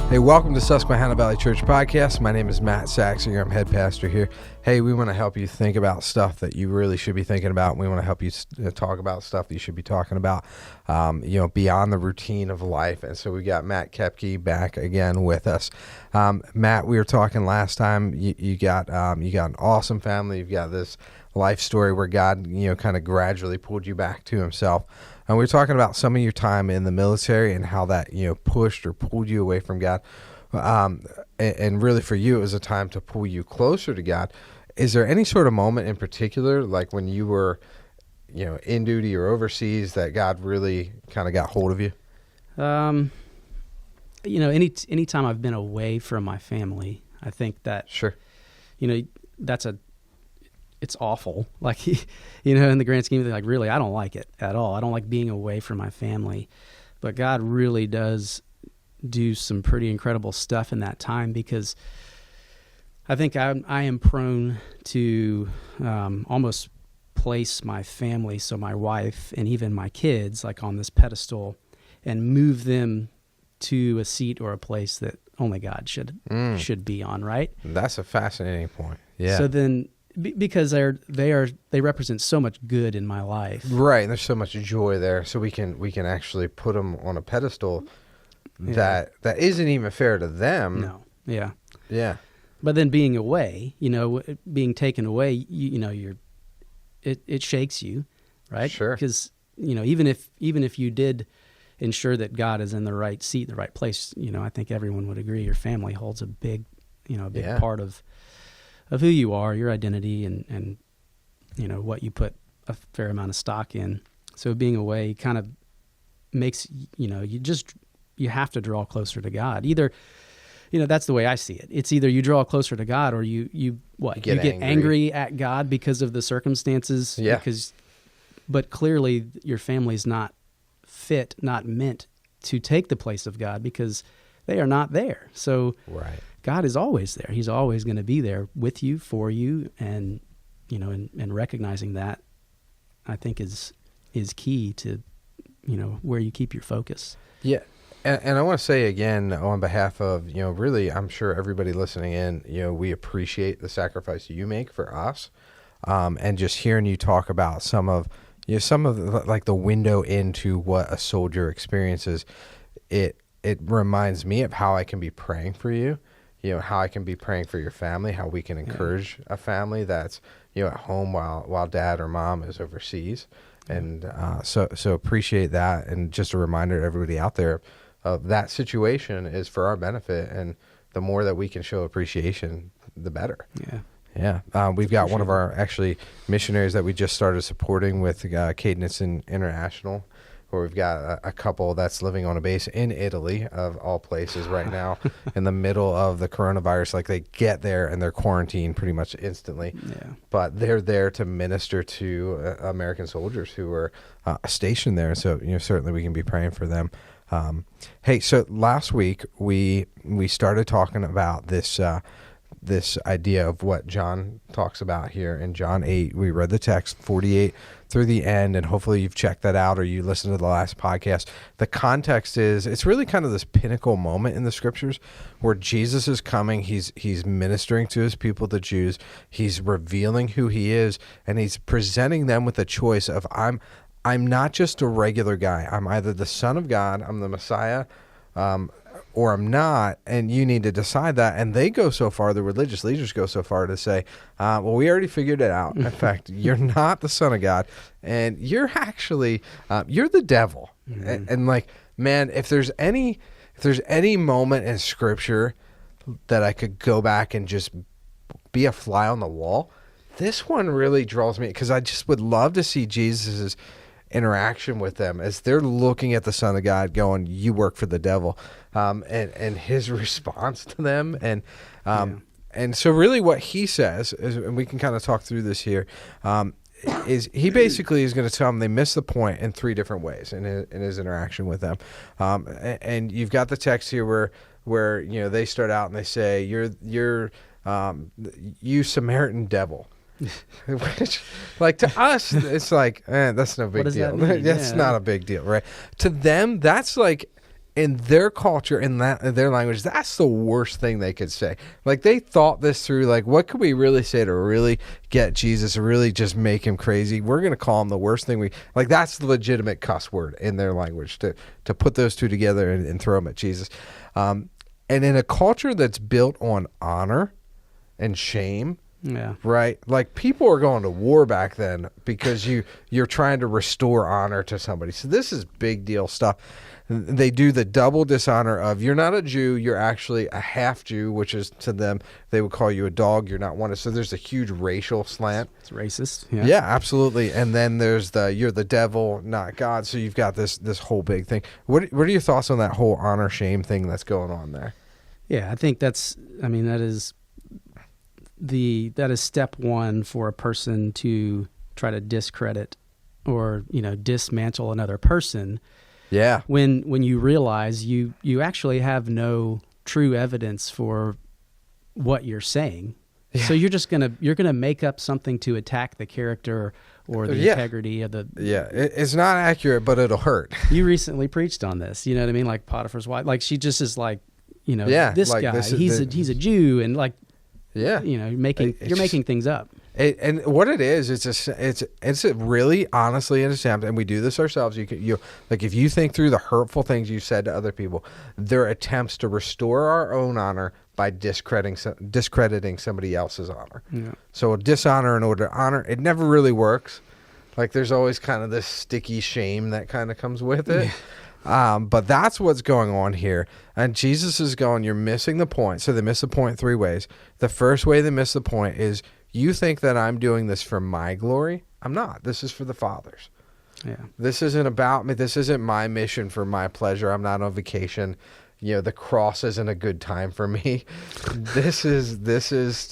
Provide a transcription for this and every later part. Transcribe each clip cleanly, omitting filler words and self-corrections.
Hey, welcome to Susquehanna Valley Church Podcast. My name is Matt Saxinger. I'm head pastor here. Hey, we want to help you think about stuff that you really should be thinking about. We want to help you talk about stuff that you should be talking about, beyond the routine of life. And so we got Matt Koepke back again with us. Matt, we were talking last time. You got an awesome family. You've got this life story where God, kind of gradually pulled you back to Himself. And we were talking about some of your time in the military and how that, pushed or pulled you away from God. And really for you, it was a time to pull you closer to God. Is there any sort of moment in particular, like when you were, in duty or overseas, that God really kind of got hold of you? Any time I've been away from my family, I think that, sure, it's awful. Like, in the grand scheme of things, like, really, I don't like it at all. I don't like being away from my family. But God really does do some pretty incredible stuff in that time, because I think I am prone to almost place my family, so my wife and even my kids, like on this pedestal, and move them to a seat or a place that only God should be on, right? That's a fascinating point. Yeah. So then, because they represent so much good in my life, right? And there's so much joy there, so we can actually put them on a pedestal that isn't even fair to them. No, yeah. But then being away, being taken away, it shakes you, right? Sure. Because even if you did ensure that God is in the right seat, the right place, I think everyone would agree your family holds a big part of who you are, your identity, and what you put a fair amount of stock in. So being away kind of makes, you have to draw closer to God. Either, that's the way I see it. It's either you draw closer to God, or you get angry at God because of the circumstances. Yeah. But clearly your family's not meant to take the place of God, because they are not there. So right. God is always there. He's always going to be there with you, for you, and and recognizing that, I think is key to where you keep your focus. Yeah. And I want to say again, on behalf of, really, I'm sure everybody listening in, we appreciate the sacrifice you make for us. And just hearing you talk about some of like the window into what a soldier experiences, it reminds me of how I can be praying for you, how I can be praying for your family, how we can encourage a family that's, at home while dad or mom is overseas. And so appreciate that. And just a reminder to everybody out there of that situation is for our benefit. And the more that we can show appreciation, the better. Yeah. Yeah. We've got one of our actually missionaries that we just started supporting with Cadence International, where we've got a couple that's living on a base in Italy, of all places, right now, in the middle of the coronavirus. Like, they get there and they're quarantined pretty much instantly. Yeah. But they're there to minister to American soldiers who are stationed there. So, certainly we can be praying for them. Hey, so last week we started talking about this idea of what John talks about here in John 8. We read the text 48 through the end, and hopefully you've checked that out or you listened to the last podcast. The context is, it's really kind of this pinnacle moment in the scriptures where Jesus is coming. He's ministering to his people, the Jews. He's revealing who he is, and he's presenting them with a choice of, I'm not just a regular guy. I'm either the Son of God, I'm the Messiah, or I'm not, and you need to decide that. And they go so far, the religious leaders go so far to say, well, we already figured it out. In fact, you're not the Son of God, and you're actually, you're the devil. Mm-hmm. And like, man, if there's any moment in Scripture that I could go back and just be a fly on the wall, this one really draws me, because I just would love to see Jesus's interaction with them as they're looking at the Son of God going, you work for the devil, and his response to them. And so really what he says is, and we can kind of talk through this here, is he basically is going to tell them they missed the point in three different ways in his interaction with them. And you've got the text here where they start out and they say, you're you Samaritan devil. Which, like, to us, it's like, that's no big deal. That's not a big deal, right? To them, that's like in their culture, in their language, that's the worst thing they could say. Like, they thought this through, like, what could we really say to really get Jesus, or really just make him crazy? We're going to call him the worst thing like, that's the legitimate cuss word in their language, to put those two together and throw them at Jesus. And in a culture that's built on honor and shame, right? Like, people are going to war back then because you're trying to restore honor to somebody. So this is big deal stuff. They do the double dishonor of, you're not a Jew, you're actually a half Jew, which is, to them, they would call you a dog, you're not one. So there's a huge racial slant. It's racist. Yeah, absolutely. And then there's you're the devil, not God. So you've got this whole big thing. What are your thoughts on that whole honor shame thing that's going on there? Yeah, I think that is step one for a person to try to discredit or, dismantle another person. Yeah. When you realize you actually have no true evidence for what you're saying. Yeah. So you're gonna make up something to attack the character or the integrity of the. Yeah, it's not accurate, but it'll hurt. You recently preached on this. You know what I mean? Like Potiphar's wife. Like, she just is like, this like guy. He's a Jew, and like, you're making things up. And what it is, it's a really, honestly, an attempt, and we do this ourselves. You like, if you think through the hurtful things you said to other people, they're attempts to restore our own honor by discrediting somebody else's honor. Yeah. So a dishonor in order to honor, it never really works. Like, there's always kind of this sticky shame that kind of comes with it. Yeah. But that's what's going on here. And Jesus is going, you're missing the point. So they miss the point 3 ways. The first way they miss the point is, you think that I'm doing this for my glory? I'm not. This is for the Father's. Yeah. This isn't about me. This isn't my mission for my pleasure. I'm not on vacation. The cross isn't a good time for me. This is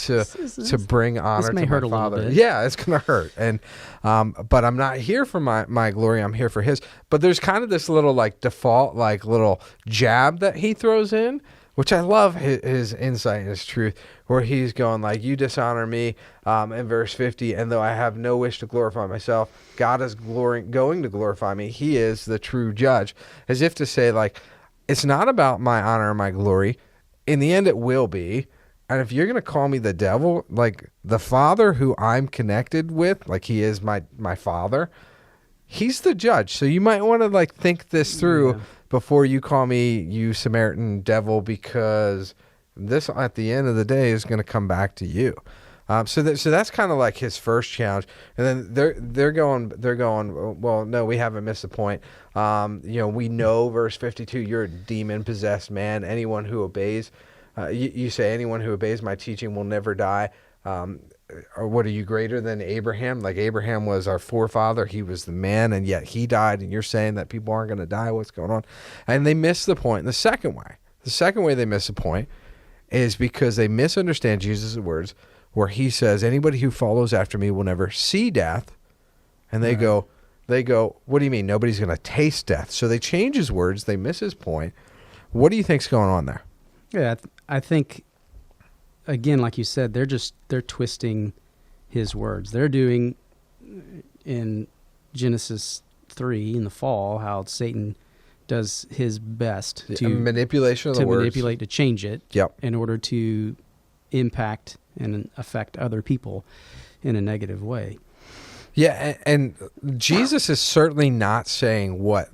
to bring honor to my Father. Yeah, it's gonna hurt. And but I'm not here for my glory. I'm here for His. But there's kind of this little, like, default, like, little jab that he throws in, which I love his insight and his truth, where he's going, like, you dishonor me in verse 50, and though I have no wish to glorify myself, God is going to glorify me. He is the true judge. As if to say, like, it's not about my honor and my glory. In the end, it will be. And if you're going to call me the devil, like, the Father who I'm connected with, like, he is my Father, he's the judge. So you might want to, like, think this through before you call me, you Samaritan devil, because this, at the end of the day, is going to come back to you. So that's kind of like his first challenge. And then they're going, well, no, we haven't missed the point. We know, verse 52, you're a demon-possessed man. Anyone who obeys, you say, anyone who obeys my teaching will never die. Or what, are you greater than Abraham? Like, Abraham was our forefather. He was the man, and yet he died. And you're saying that people aren't going to die. What's going on? And they miss the point. The second way they miss the point is because they misunderstand Jesus' words, where he says, anybody who follows after me will never see death. And they go, what do you mean? Nobody's going to taste death. So they change his words. They miss his point. What do you think's going on there? Yeah, I think, again, like you said, they're twisting his words. They're doing, in Genesis 3, in the fall, how Satan does his best to manipulate, to change it, in order to impact and affect other people in a negative way. Yeah, and Jesus is certainly not saying what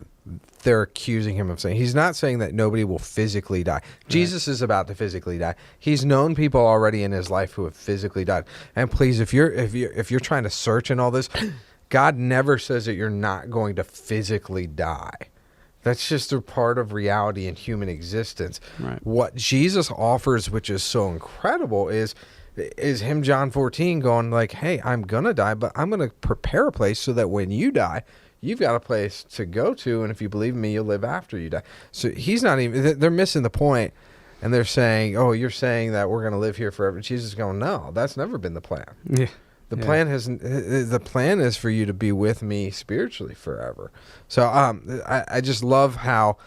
they're accusing him of saying. He's not saying that nobody will physically die. Jesus is about to physically die. He's known people already in his life who have physically died. And please, if you're trying to search in all this, God never says that you're not going to physically die. That's just a part of reality in human existence. Right. What Jesus offers, which is so incredible, is him, John 14, going like, hey, I'm going to die, but I'm going to prepare a place so that when you die, you've got a place to go to, and if you believe in me, you'll live after you die. So he's not even, they're missing the point, and they're saying, oh, you're saying that we're going to live here forever. Jesus is going, no, that's never been the plan. Yeah. The plan is for you to be with me spiritually forever. So I just love how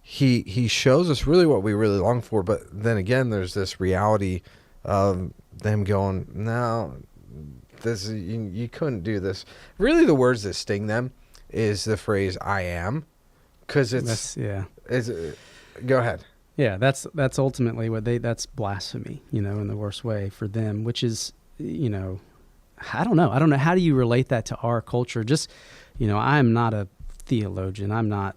he shows us really what we really long for, but then again, there's this reality of them going, no, this you couldn't do this. Really, the words that sting them is the phrase "I am," because Go ahead. Yeah, that's ultimately that's blasphemy, in the worst way for them, which is, I don't know. How do you relate that to our culture? Just, I'm not a theologian. I'm not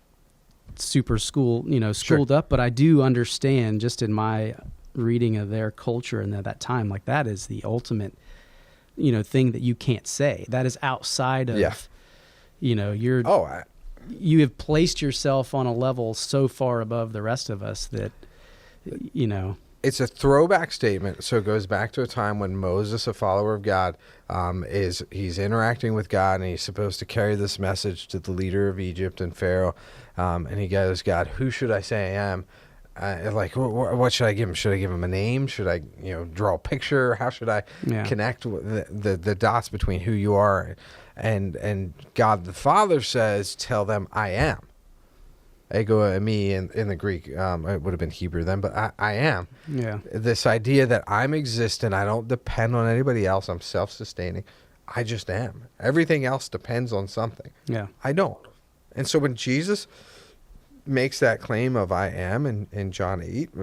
super schooled up, but I do understand just in my reading of their culture and that time, like that is the ultimate, thing that you can't say. That is outside of, you have placed yourself on a level so far above the rest of us that, It's a throwback statement, so it goes back to a time when Moses, a follower of God, he's interacting with God, and he's supposed to carry this message to the leader of Egypt and Pharaoh, and he goes, God, who should I say I am? What should I give him? Should I give him a name? Should I, draw a picture? How should I connect the dots between who you are? And God the Father says, tell them I am. Ego eimi in the Greek, it would have been Hebrew then, but I am. Yeah. This idea that I'm existent, I don't depend on anybody else, I'm self-sustaining. I just am. Everything else depends on something. Yeah. I don't. And so when Jesus makes that claim of I am in John 8,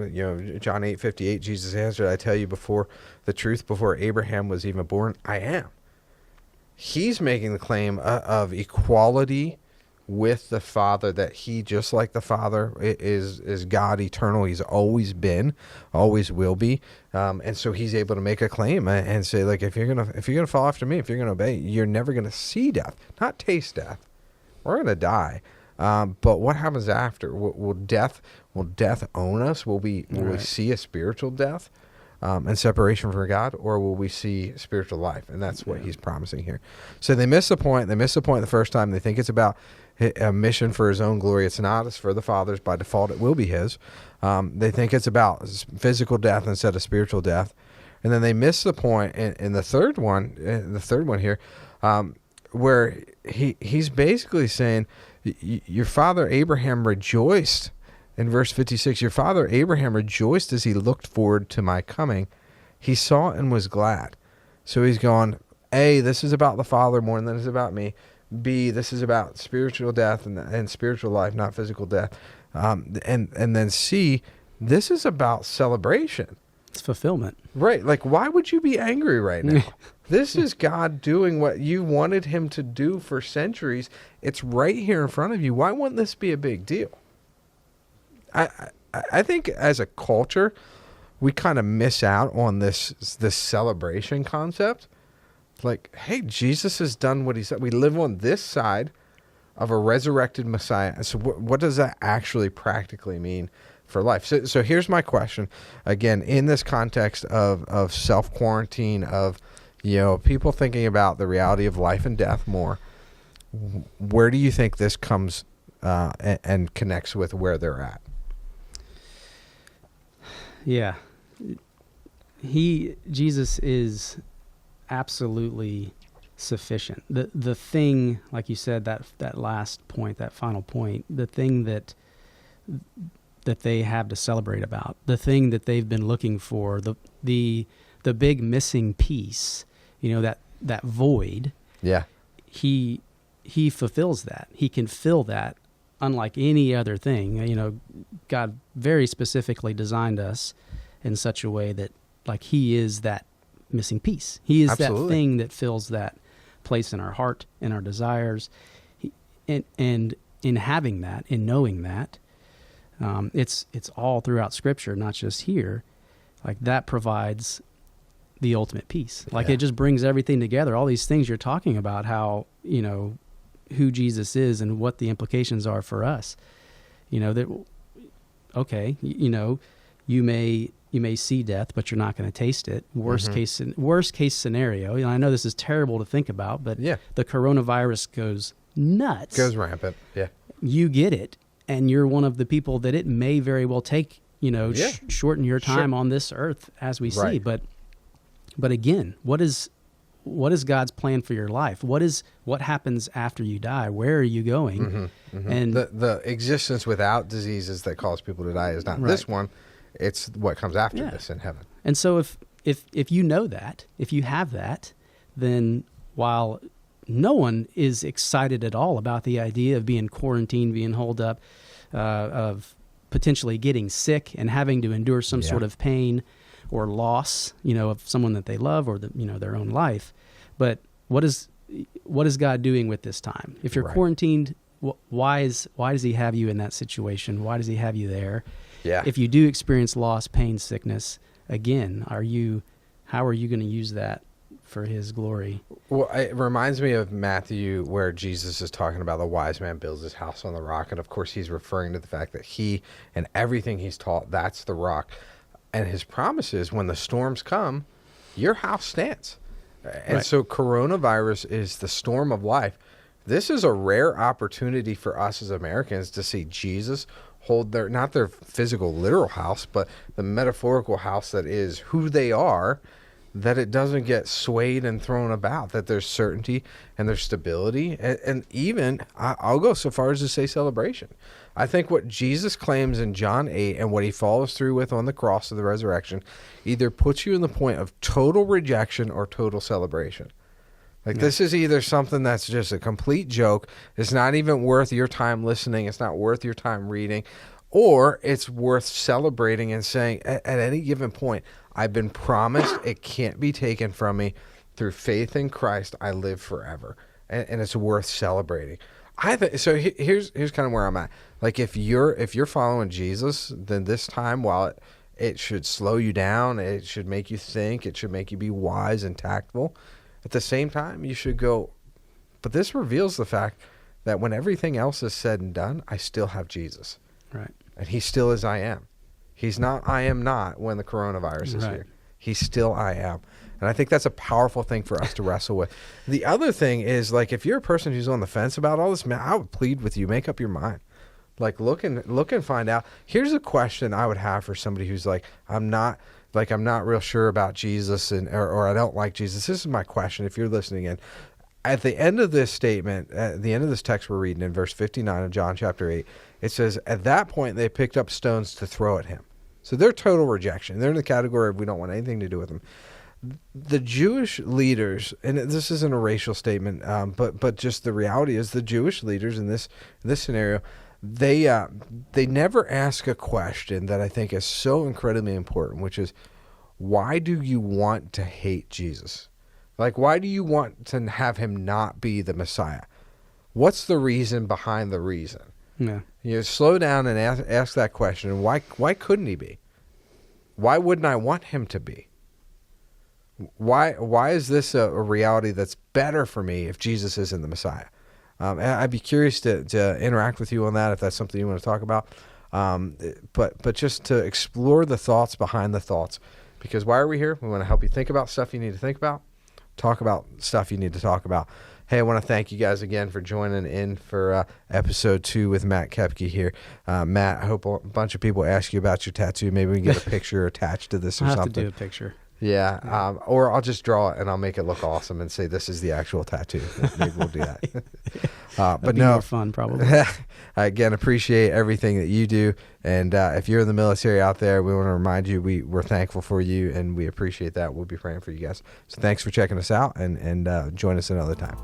John 8:58, Jesus answered, I tell you before Abraham was even born, I am. He's making the claim of equality with the Father, that he, just like the Father, is God eternal. He's always been, always will be, and so he's able to make a claim and say, like, if you're gonna follow after me, if you're gonna obey, you're never gonna see death, not taste death. We're gonna die, but what happens after? Will death own us? Will we see a spiritual death? And separation from God, or will we see spiritual life? And that's what he's promising here. So they miss the point. They miss the point the first time. They think it's about a mission for his own glory. It's not. It's for the Father's. By default, it will be his. They think it's about physical death instead of spiritual death. And then they miss the point in the third one here, where he's basically saying, your father Abraham rejoiced. In verse 56, your father Abraham rejoiced as he looked forward to my coming. He saw and was glad. So he's going, A, this is about the Father more than it's about me. B, this is about spiritual death and spiritual life, not physical death. And then C, this is about celebration. It's fulfillment. Right. Like, why would you be angry right now? This is God doing what you wanted him to do for centuries. It's right here in front of you. Why wouldn't this be a big deal? I think as a culture, we kind of miss out on this celebration concept. Like, hey, Jesus has done what he said. We live on this side of a resurrected Messiah. So what does that actually practically mean for life? So here's my question. Again, in this context of self-quarantine, of people thinking about the reality of life and death more, where do you think this comes and connects with where they're at? Yeah. Jesus is absolutely sufficient. The thing, like you said, that last point, that final point, the thing that they have to celebrate about, the thing that they've been looking for, the big missing piece, that void. Yeah. He fulfills that. He can fill that. Unlike any other thing, God very specifically designed us in such a way that, like, he is that missing piece. He is Absolutely. That thing that fills that place in our heart, in our desires. And in having that, in knowing that, it's all throughout Scripture, not just here. Like, that provides the ultimate peace. Like, It just brings everything together. All these things you're talking about, how, who Jesus is and what the implications are for us. That, okay, you may see death, but you're not going to taste it. Worst case scenario. I know this is terrible to think about, but the coronavirus goes nuts. Goes rampant. Yeah. You get it, and you're one of the people that it may very well take, shorten your time on this earth as we see. But again, what is God's plan for your life? What happens after you die? Where are you going? And the existence without diseases that cause people to die is not this one. It's what comes after this in heaven. And so if you know that, if you have that, then while no one is excited at all about the idea of being quarantined, being holed up, of potentially getting sick and having to endure some sort of pain or loss, of someone that they love or their own life. But what is God doing with this time? If you're quarantined, why does he have you in that situation? Why does he have you there? Yeah. If you do experience loss, pain, sickness, again, how are you going to use that for his glory? Well, it reminds me of Matthew, where Jesus is talking about the wise man builds his house on the rock. And of course, he's referring to the fact that he and everything he's taught, that's the rock. And his promise is when the storms come, your house stands. And so coronavirus is the storm of life. This is a rare opportunity for us as Americans to see Jesus hold not their physical, literal house, but the metaphorical house that is who they are, that it doesn't get swayed and thrown about, that there's certainty and there's stability. And even, I'll go so far as to say celebration. I think what Jesus claims in John 8 and what he follows through with on the cross of the resurrection either puts you in the point of total rejection or total celebration. This is either something that's just a complete joke, it's not even worth your time listening, it's not worth your time reading, or it's worth celebrating and saying, at any given point, I've been promised it can't be taken from me. Through faith in Christ, I live forever. And it's worth celebrating. So here's kind of where I'm at. If you're following Jesus, then this time, while it should slow you down, it should make you think, it should make you be wise and tactful. At the same time, you should go, but this reveals the fact that when everything else is said and done, I still have Jesus. Right. And he still is I am. He's not I am not when the coronavirus is here. He's still I am. And I think that's a powerful thing for us to wrestle with. The other thing is, if you're a person who's on the fence about all this, man, I would plead with you, make up your mind. Look and find out. Here's a question I would have for somebody who's I'm not real sure about Jesus or I don't like Jesus. This is my question if you're listening in. At the end of this statement, at the end of this text we're reading in verse 59 of John chapter 8, it says, at that point they picked up stones to throw at him. So they're total rejection. They're in the category of we don't want anything to do with him. The Jewish leaders, and this isn't a racial statement, but just the reality is the Jewish leaders in this scenario, they never ask a question that I think is so incredibly important, which is, why do you want to hate Jesus? Why do you want to have him not be the Messiah? What's the reason behind the reason? Yeah. Slow down and ask that question. Why couldn't he be? Why wouldn't I want him to be? Why is this a reality that's better for me if Jesus isn't the Messiah? I'd be curious to interact with you on that if that's something you want to talk about. But just to explore the thoughts behind the thoughts. Because why are we here? We want to help you think about stuff you need to think about, talk about stuff you need to talk about. Hey, I want to thank you guys again for joining in for episode 2 with Matt Koepke here. Matt, I hope a bunch of people ask you about your tattoo. Maybe we can get a picture attached to this or something. I'll have to do a picture. Yeah, or I'll just draw it and I'll make it look awesome and say this is the actual tattoo. Maybe we'll do that. But no, more fun probably. Again, appreciate everything that you do, and if you're in the military out there, we want to remind you we're thankful for you and we appreciate that. We'll be praying for you guys. So thanks for checking us out, and join us another time.